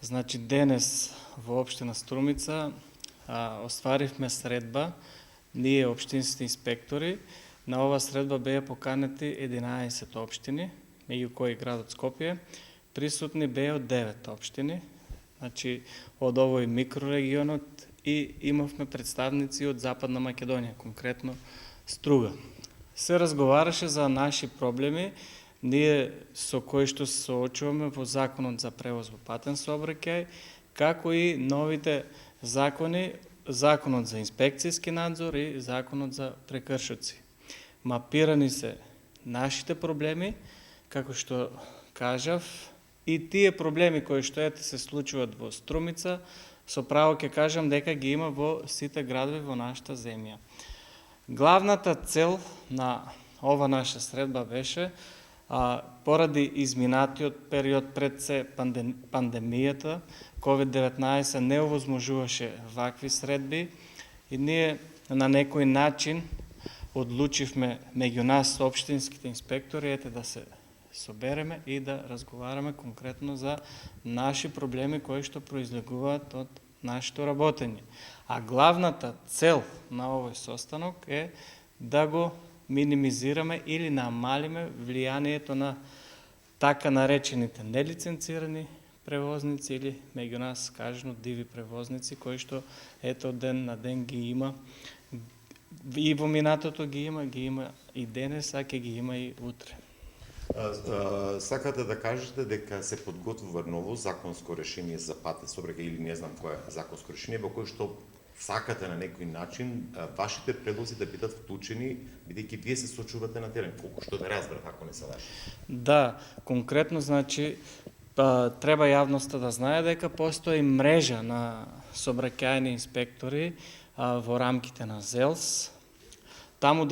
Значи денес во општина Струмица остваривме средба, ние општинските инспектори. На ова средба беа поканети 11 општини, меѓу кои градот Скопје. Присутни беа од 9 општини, значи од овој микрорегионот, и имавме представници од Западна Македонија, конкретно Струга. Се разговараше за наши проблеми, ние со кои што се соочуваме во Законот за превоз во патен сообраќај, како и новите закони, Законот за инспекцијски надзор и Законот за прекршоци. Мапирани се нашите проблеми, како што кажав, и тие проблеми кои што се случуваат во Струмица, со право ќе кажам дека ги има во сите градови во нашата земја. Главната цел на ова наша средба беше, поради изминатиот период пред се пандемијата, COVID-19 не овозможуваше вакви средби и ние на некој начин одлучивме меѓу нас општинските инспектори да се собереме и да разговараме конкретно за наши проблеми кои што произлегуваат од нашето работење. А главната цел на овој состанок е да го минимизираме или намалиме влијанието на така наречените нелиценцирани превозници или меѓу нас кажано диви превозници, кои што од ден на ден ги има и во минатото ги има и денес, а ќе ги има и утре. Сакате да кажете дека се подготвува ново законско решение за патен сообраќај или не знам кое законско решение во кое што сакате на некој начин вашите предлози да бидат вклучени, бидејќи вие се сочувате на терен, колку што да разбрав, ако не се лажам. Да, конкретно значи треба јавноста да знае дека постои мрежа на сообраќајни инспектори во рамките на ЗЕЛС. Од таму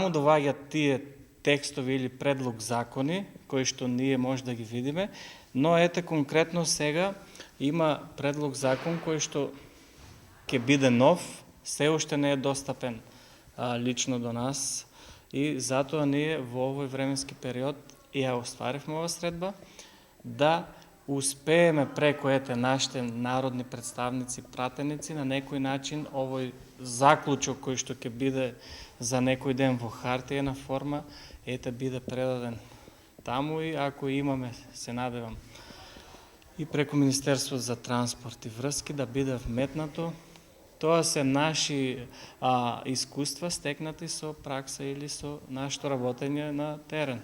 доваѓаат тие текстови или предлог закони, кои што ние може да ги видиме, но конкретно сега има предлог закон кој што ќе биде нов, се уште не е достапен лично до нас и затоа ние во овој временски период ја остваривме ова средба, да успееме преку нашите народни представници, пратеници, на некој начин овој заклучок кој што ќе биде за некој ден во хартиена форма, биде предаден таму и ако имаме, се надевам, и преку Министерство за транспорт и врски да биде вметнато. Тоа се наши искуства стекнати со пракса или со нашето работење на терен.